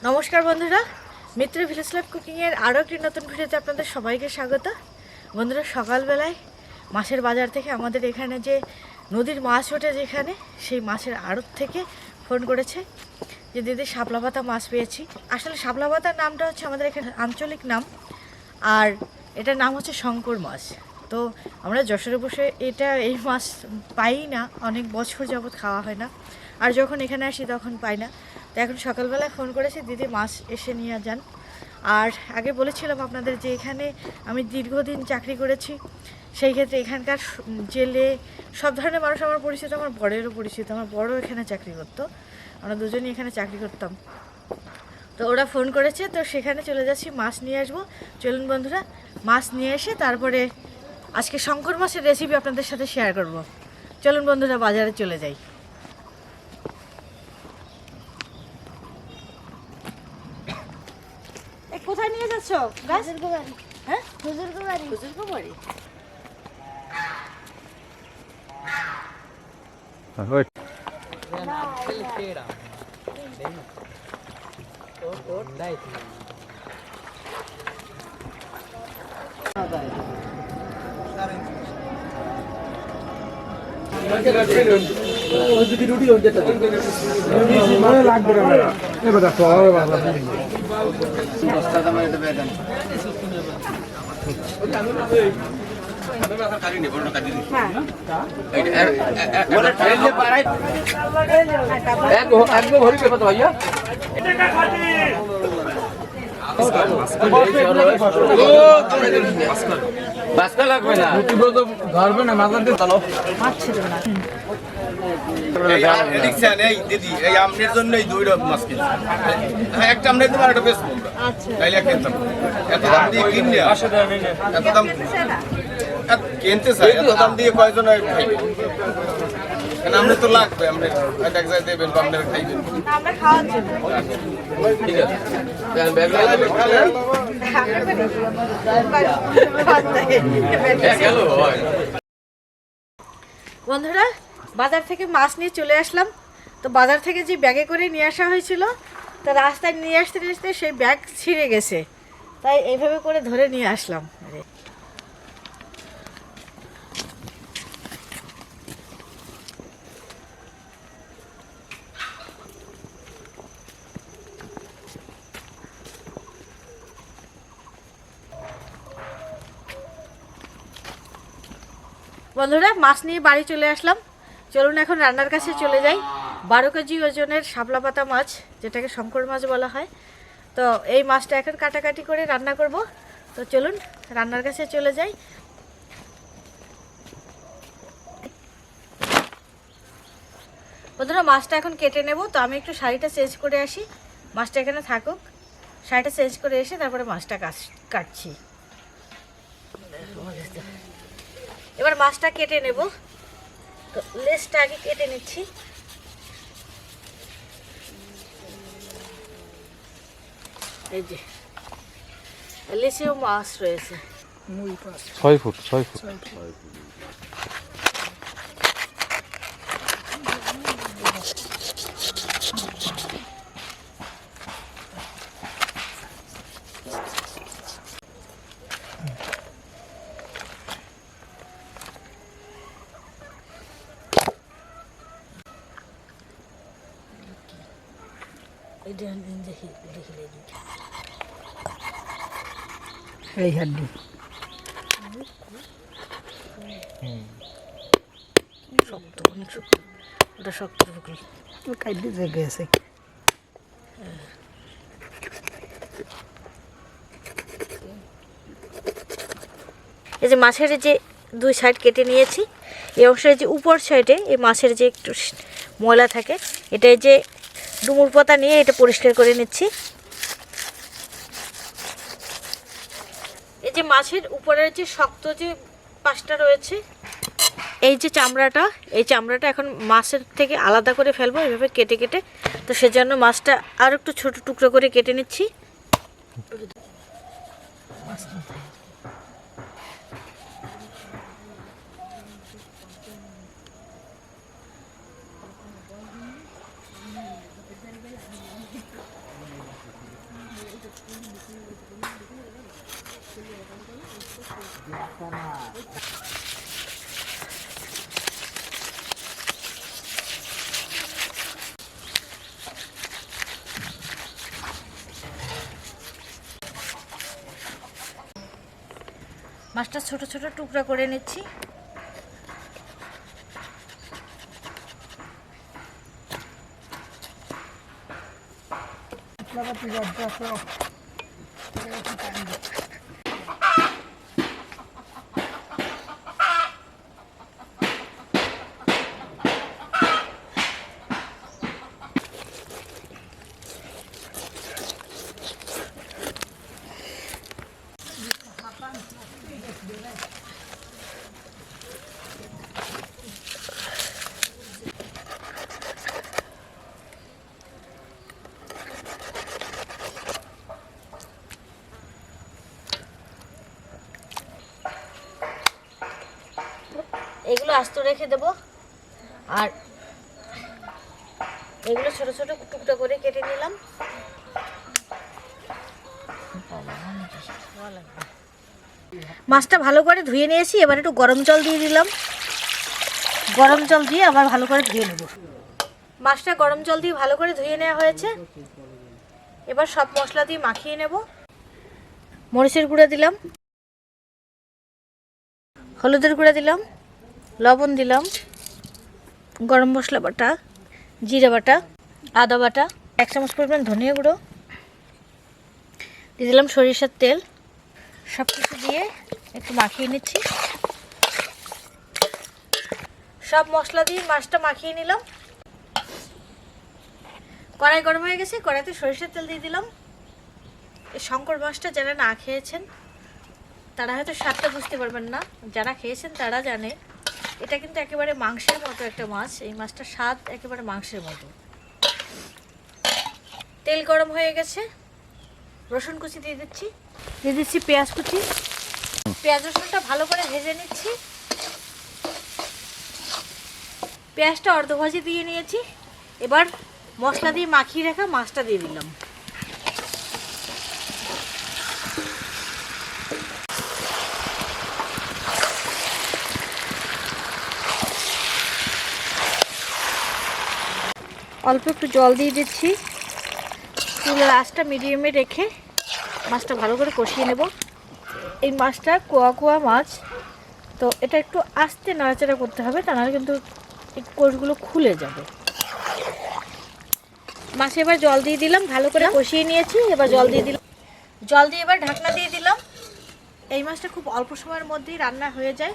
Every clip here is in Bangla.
নমস্কার বন্ধুরা, মিত্র ভিলেজ লাইফ কুকিংয়ের আরও একটি নতুন ভিডিওতে আপনাদের সবাইকে স্বাগত। বন্ধুরা, সকালবেলায় মাছের বাজার থেকে আমাদের এখানে যে নদীর মাছ ওঠে যেখানে, সেই মাছের আড়ত থেকে ফোন করেছে যে দিদি শাপলা পাতা মাছ পেয়েছি। আসলে শাপলা পাতার নামটা হচ্ছে আমাদের এখানে আঞ্চলিক নাম, আর এটার নাম হচ্ছে শঙ্কর মাছ। তো আমরা যশোরে বসে এই মাছ পাই না, অনেক বছর যাবৎ খাওয়া হয় না, আর যখন এখানে আসি তখন পাই না। তো এখন সকালবেলায় ফোন করেছি দিদি মাছ এসে নিয়ে যান। আর আগে বলেছিলাম আপনাদের যে এখানে আমি দীর্ঘদিন চাকরি করেছি, সেই ক্ষেত্রে এখানকার জেলে সব ধরনের মানুষ আমার পরিচিত, আমার বড়েরও পরিচিত। আমার বড় এখানে চাকরি করতো, আমরা দুজনই এখানে চাকরি করতাম। তো ওরা ফোন করেছে, তো সেখানে চলে যাচ্ছি, মাছ নিয়ে আসবো। চলুন বন্ধুরা, মাছ নিয়ে এসে তারপরে আজকে শঙ্কর মাছের রেসিপি আপনাদের সাথে শেয়ার করব। চলুন বন্ধুরা, বাজারে চলে যাই। কোথায় নিয়ে যাচ্ছ? হ্যাঁ, হুজুরগো বাড়ি। বাসকা লাগবে না, ধরবে না, মাথা দিয়ে চালো। মাছ ছিল না। দিদি এই আমনের জন্যই দুই রকম মাছ কিনছি। একটা আমনের তোমার একটা বেশ তাইলে কিনতাম, এত দাম দিয়ে কিনলে এত দাম কিনতে চাই, এত দাম দিয়ে কয়জন খাইবে? আমরা তো লাগবে, আমরা এক জায়গায় দেবেন বা আপনারা খাইবেন। আমরা খাওয়ার জন্য ঠিক আছে, বন্ধুরা, বাজার থেকে মাছ নিয়ে চলে আসলাম। তো বাজার থেকে যে ব্যাগে করে নিয়ে আসা হয়েছিল, তো রাস্তায় নিয়ে আসতে সেই ব্যাগ ছিঁড়ে গেছে, তাই এইভাবে করে ধরে নিয়ে আসলাম। বন্ধুরা, মাছ নিয়ে বাড়ি চলে আসলাম। চলুন এখন রান্নার কাছে চলে যাই। 12 কেজি ওজনের শাপলা পাতা মাছ, যেটাকে শঙ্কর মাছ বলা হয়। তো এই মাছটা এখন কাটাকাটি করে রান্না করব। তো চলুন রান্নার কাছে চলে যাই। বন্ধুরা, মাছটা এখন কেটে নেব। তো আমি একটু শাড়িটা চেঞ্জ করে আসি, মাছটা এখানে থাকুক। শাড়িটা চেঞ্জ করে এসে তারপরে মাছটা কাটছি। এবার মাছটা কেটে নেব। তো লেজটা আগে কেটে নিচ্ছি। এই যে লেজেও মাছ রয়েছে, 6 ফুট। এই হাড্ডি শক্ত, অনেক শক্ত। ওটা শক্ত ঢুকল, কাটতে জায়গা আছে। এই যে মাছের যে দুই সাইড কেটে নিয়েছি, এই অংশের যে উপর সাইডে এই মাছের যে একটু ময়লা থাকে, এটা যে ডুমুর পাতা নিয়ে এটা পরিষ্কার করে নিচ্ছি। এই যে মাছের উপরের যে শক্ত যে পাশটা রয়েছে, এই যে চামড়াটা, এই চামড়াটা এখন মাছের থেকে আলাদা করে ফেলবো এভাবে কেটে কেটে। তো সেজন্য মাছটা আর একটু ছোট টুকরো করে কেটে নিচ্ছি। মাছটা ছোট ছোট টুকরা করে নিচ্ছি। এগুলো আস্ত রেখে দেব, আর এগুলো ছোট ছোট টুকরা করে কেটে নিলাম। মাছটা ভালো করে ধুয়ে নিয়েছি, এবার একটু গরম জল দিয়ে দিলাম। গরম জল দিয়ে আবার ভালো করে ধুয়ে নেব। মাছটা গরম জল দিয়ে ভালো করে ধুয়ে নেওয়া হয়েছে। এবার সব মশলা দিয়ে মাখিয়ে নেব। মরিচের গুঁড়া দিলাম, হলুদের গুঁড়া দিলাম, লবণ দিলাম, গরম মশলা বাটা, জিরা বাটা, আদা বাটা, 1 চামচ পরিমাণ ধনিয়া গুঁড়ো দিয়ে দিলাম, সরিষার তেল। সব কিছু দিয়ে একটু মাখিয়ে নিচ্ছি। সব মশলা দিয়ে মাছটা মাখিয়ে নিলাম। কড়াই গরম হয়ে গেছে, কড়াইতে সরিষার তেল দিয়ে দিলাম। এই শঙ্কর মাছটা যারা না খেয়েছেন তারা হয়তো স্বাদটা বুঝতে পারবেন না, যারা খেয়েছেন তারা জানে এটা কিন্তু একেবারে মাংসের মতো একটা মাছ। এই মাছটার স্বাদ একেবারে মাংসের মতো। তেল গরম হয়ে গেছে, রসুন কুচি দিয়ে দিচ্ছি পেঁয়াজ কুচি। পেঁয়াজ রসুনটা ভালো করে ভেজে নিচ্ছি। পেঁয়াজটা অর্ধ ভাজি দিয়ে নিয়েছি। এবার মশলা দিয়ে মাখিয়ে রাখা মাছটা দিয়ে দিলাম। অল্প একটু জল দিয়ে দিচ্ছি। চুলার আঁচটা মিডিয়ামে রেখে মাছটা ভালো করে কষিয়ে নেব। এই মাছটা কোয়া কোয়া মাছ, তো এটা একটু আস্তে নাড়াচাড়া করতে হবে, তা নাহলে কিন্তু এই কোষগুলো খুলে যাবে। মাছে এবার জল দিয়ে দিলাম, ভালো করে কষিয়ে নিয়েছি। এবার জল দিয়ে দিলাম, জল দিয়ে এবার ঢাকনা দিয়ে দিলাম। এই মাছটা খুব অল্প সময়ের মধ্যেই রান্না হয়ে যায়,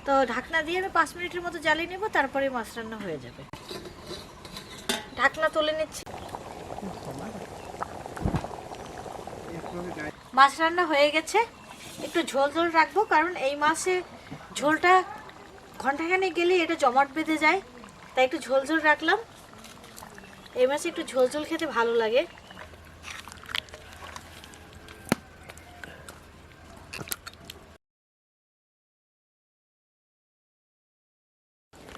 তো ঢাকনা দিয়ে আমি 5 মিনিটের মতো জ্বালিয়ে নেব, তারপরে মাছ রান্না হয়ে যাবে। ঢাকনা তুলে নিচ্ছি। মাছ রান্না হয়ে গেছে। একটু ঝোল ঝোল রাখবো, কারণ এই মাছে ঝোলটা ঘন্টাখানেক গেলে এটা জমাট বেঁধে যায়, তাই একটু ঝোল ঝোল রাখলাম। এই মাছে একটু ঝোল ঝোল খেতে ভালো লাগে।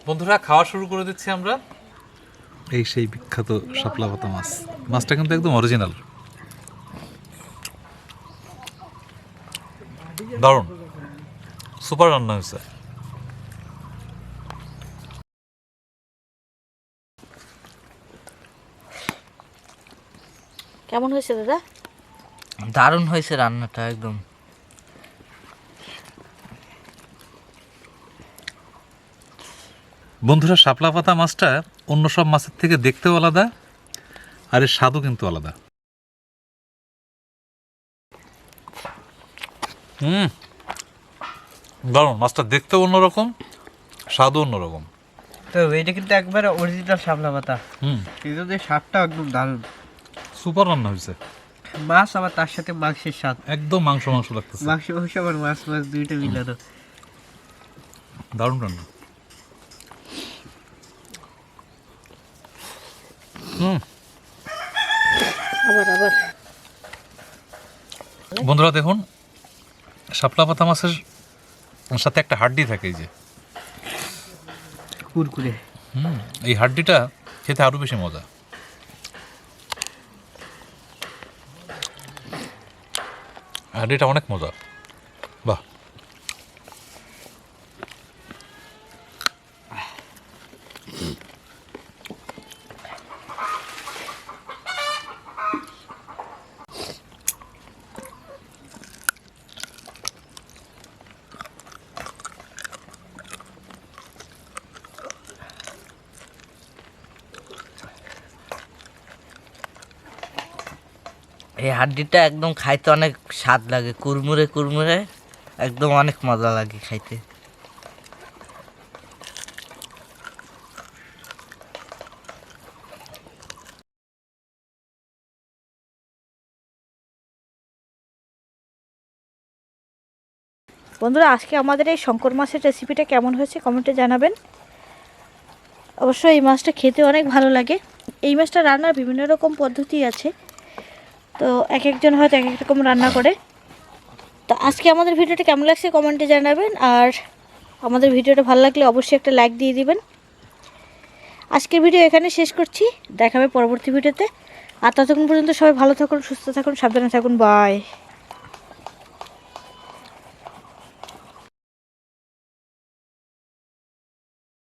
বন্ধুরা, খাওয়া শুরু করে দিচ্ছি আমরা। এই সেই বিখ্যাত শাপলা পাতা মাছ। মাছটা কিন্তু একদম অরিজিনাল, দারুণ, সুপার রান্না হয়েছে। কেমন হয়েছে দাদা? দারুণ হয়েছে রান্নাটা একদম। বন্ধুরা, শাপলা পাতা মাছটা অন্য সব মাছের থেকে দেখতেও আলাদা, আর এর স্বাদও কিন্তু আলাদা। দারুণ, মাছটা দেখতেও অন্যরকম, স্বাদও অন্যরকম। তো এটা কিন্তু একবারে অরিজিনাল শাপলা পাতা। কিন্তু স্বাদটা একদম দারুণ, সুপার রান্না হয়েছে। মাছ আবার তার সাথে মাংসের স্বাদ, একদম মাংস মাংস লাগতেছে। মাংস আবার মাছ মাছ দুইটা মিলানো, দারুণ রান্না। আবার বন্ধুরা দেখুন, শাপলা পাতা মাছের সাথে একটা হাড্ডি থাকে, এই যে কুরকুরে। এই হাড্ডিটা খেতে আরো বেশি মজা। হাড্ডিটা অনেক মজা, বাহ। এই হাড্ডিটা একদম খাইতে অনেক স্বাদ লাগে, কুরমুরে কুরমুরে, একদম অনেক মজা লাগে খাইতে। বন্ধুরা, আজকে আমাদের এই শঙ্কর মাছের রেসিপিটা কেমন হয়েছে কমেন্টে জানাবেন। অবশ্যই এই মাছটা খেতে অনেক ভালো লাগে। এই মাছটা রান্নার বিভিন্ন রকম পদ্ধতি আছে, তো এক একজন হয়তো এক এক রকম রান্না করে। তো আজকে আমাদের ভিডিওটা কেমন লাগছে কমেন্টে জানাবেন, আর আমাদের ভিডিওটা ভালো লাগলে অবশ্যই একটা লাইক দিয়ে দিবেন। আজকের ভিডিও এখানে শেষ করছি, দেখা হবে পরবর্তী ভিডিওতে। আর ততক্ষণ পর্যন্ত সবাই ভালো থাকুন, সুস্থ থাকুন, সাবধানে থাকুন। বাই।